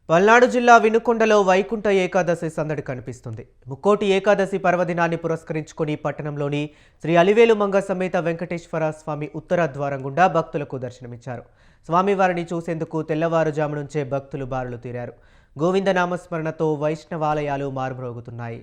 పల్నాడు జిల్లా వినుకొండలో వైకుంఠ ఏకాదశి సందడి కనిపిస్తుంది. ముక్కోటి ఏకాదశి పర్వదినాన్ని పురస్కరించుకొని పట్టణంలోని శ్రీ అలివేలు మంగ సమేత వెంకటేశ్వర స్వామి ఉత్తర ద్వారం గుండా భక్తులకు దర్శనమిచ్చారు. స్వామివారిని చూసేందుకు తెల్లవారుజాము నుంచే భక్తులు బారులు తీరారు. గోవింద నామస్మరణతో వైష్ణవాలయాలు మారుమ్రోగుతున్నాయి.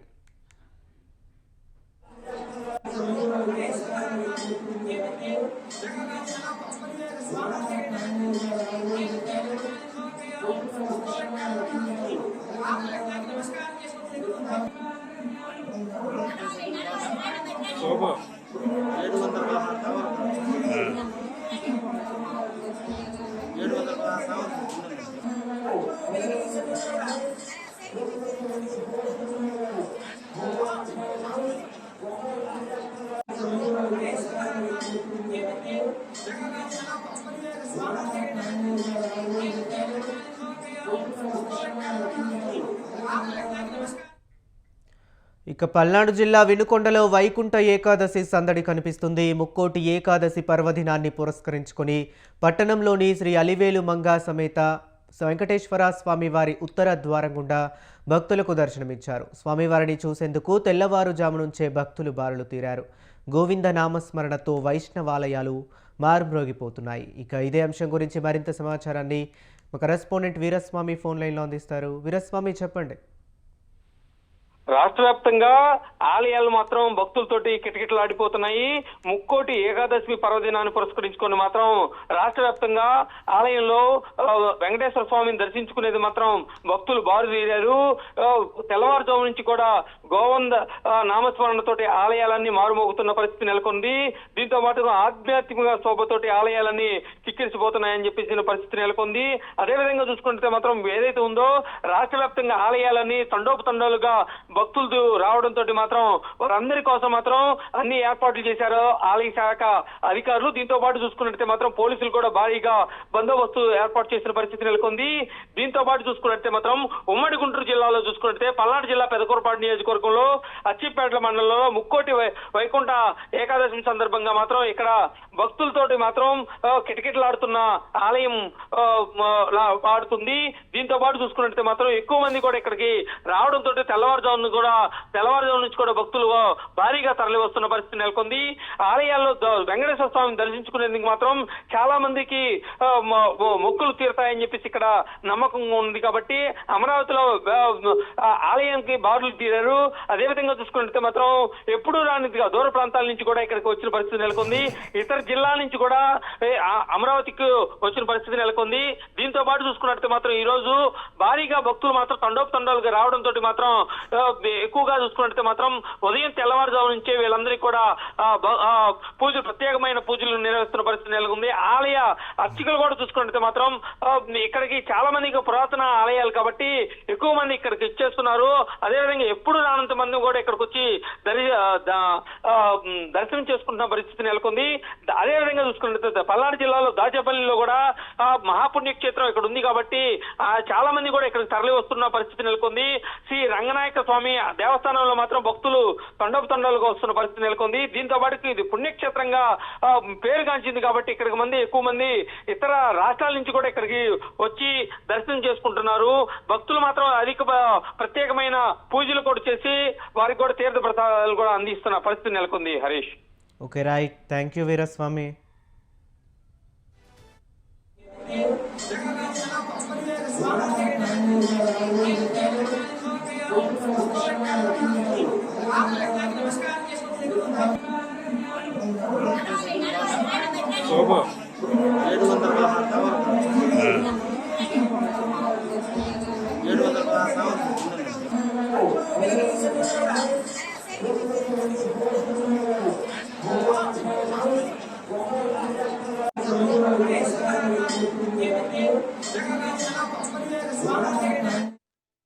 ఇక పల్నాడు జిల్లా వినుకొండలో వైకుంఠ ఏకాదశి సందడి కనిపిస్తుంది. ముక్కోటి ఏకాదశి పర్వదినాన్ని పురస్కరించుకొని పట్టణంలోని శ్రీ అలివేలు మంగా సమేత వెంకటేశ్వర స్వామివారి ఉత్తర ద్వారం గుండా భక్తులకు దర్శనమిచ్చారు. స్వామివారిని చూసేందుకు తెల్లవారుజాము నుంచే భక్తులు బారులు తీరారు. గోవింద నామస్మరణతో వైష్ణవాలయాలు మారుమ్రోగిపోతున్నాయి. ఇక ఇదే అంశం గురించి మరింత సమాచారాన్ని మా కరెస్పాండెంట్ వీరస్వామి ఫోన్ లైన్లో అందిస్తారు. వీరస్వామి, చెప్పండి. రాష్ట్ర వ్యాప్తంగా ఆలయాలు మాత్రం భక్తులతోటి కిటకిటలాడిపోతున్నాయి. ముక్కోటి ఏకాదశి పర్వదినాన్ని పురస్కరించుకొని మాత్రం రాష్ట్ర వ్యాప్తంగా ఆలయంలో వెంకటేశ్వర స్వామిని దర్శించుకునేది మాత్రం భక్తులు బారు తీరారు. తెల్లవారుజాము నుంచి కూడా గోవింద నామస్మరణతోటి ఆలయాలన్నీ మారుమోగుతున్న పరిస్థితి నెలకొంది. దీంతో పాటు ఆధ్యాత్మిక శోభతోటి ఆలయాలన్నీ చిక్కిరిసిపోతున్నాయని చెప్పేసిన పరిస్థితి నెలకొంది. అదేవిధంగా చూసుకుంటే మాత్రం ఏదైతే ఉందో రాష్ట్ర వ్యాప్తంగా ఆలయాలన్నీ తండోపతండాలుగా భక్తులు రావడంతో మాత్రం వారందరి కోసం మాత్రం అన్ని ఏర్పాట్లు చేశారు ఆలయ శాఖ అధికారులు. దీంతో పాటు చూసుకున్నట్లయితే మాత్రం పోలీసులు కూడా భారీగా బందోబస్తు ఏర్పాటు చేసిన పరిస్థితి నెలకొంది. దీంతో పాటు చూసుకున్నట్లయితే మాత్రం ఉమ్మడి గుంటూరు జిల్లాలో చూసుకున్నట్లయితే పల్నాడు జిల్లా పెదకూరపాడు నియోజకవర్గంలో అచ్చిపేటల మండలంలో ముక్కోటి వైకుంఠ ఏకాదశి సందర్భంగా మాత్రం ఇక్కడ భక్తులతోటి మాత్రం కిటకిటలాడుతున్న ఆలయం ఆడుతుంది. దీంతో పాటు చూసుకున్నట్లయితే మాత్రం ఎక్కువ మంది కూడా ఇక్కడికి రావడంతో తెల్లవారుజాము నుంచి కూడా భక్తులు భారీగా తరలి వస్తున్న పరిస్థితి నెలకొంది. ఆలయాల్లో వెంకటేశ్వర స్వామిని దర్శించుకునేందుకు మాత్రం చాలా మందికి మొక్కులు తీరుతాయని చెప్పేసి ఇక్కడ నమ్మకం ఉంది. కాబట్టి అమరావతిలో ఆలయానికి బారులు తీరారు. అదేవిధంగా చూసుకుంటే మాత్రం ఎప్పుడు రాని దూర ప్రాంతాల నుంచి కూడా ఇక్కడికి వచ్చిన పరిస్థితి నెలకొంది. ఇతర జిల్లాల నుంచి కూడా అమరావతికి వచ్చిన పరిస్థితి నెలకొంది. దీంతో పాటు చూసుకున్నట్టు మాత్రం ఈ రోజు భారీగా భక్తులు మాత్రం తండోపతండాలుగా రావడంతో మాత్రం ఎక్కువగా చూసుకున్నట్టు మాత్రం ఉదయం తెల్లవారుజాము నుంచే వీళ్ళందరికీ కూడా పూజలు ప్రత్యేకమైన పూజలు నిర్వహిస్తున్న పరిస్థితి నెలకొంది. ఆలయ అర్చకులు కూడా చూసుకున్నట్టు మాత్రం ఇక్కడికి చాలా మందికి పురాతన ఆలయాలు కాబట్టి ఎక్కువ మంది ఇక్కడికి ఇచ్చేస్తున్నారు. అదేవిధంగా ఎప్పుడు రానంత మంది కూడా ఇక్కడికి వచ్చి దర్శనం చేసుకుంటున్న పరిస్థితి నెలకొంది. అదేవిధంగా చూసుకున్నట్టు పల్నాడు జిల్లాలో దాచేపల్లిలో కూడా మహాపుణ్యక్షేత్రం ఇక్కడ ఉంది కాబట్టి చాలా మంది కూడా ఇక్కడికి తరలి వస్తున్న పరిస్థితి నెలకొంది. శ్రీ రంగనాయక స్వామి దేవస్థానంలో మాత్రం భక్తులు తండోపతండాలుగా వస్తున్న పరిస్థితి నెలకొంది. దీంతో పాటు ఇది పుణ్యక్షేత్రంగా పేరుగాంచింది కాబట్టి ఇక్కడికి ఎక్కువ మంది ఇతర రాష్ట్రాల నుంచి కూడా ఇక్కడికి వచ్చి దర్శనం చేసుకుంటున్నారు. భక్తులు మాత్రం అధిక ప్రత్యేకమైన పూజలు కూడా చేసి వారికి కూడా తీర్థ ప్రసాదాలు కూడా అందిస్తున్న పరిస్థితి నెలకొంది. Harish. Okay, right. Thank you Veeraswamy.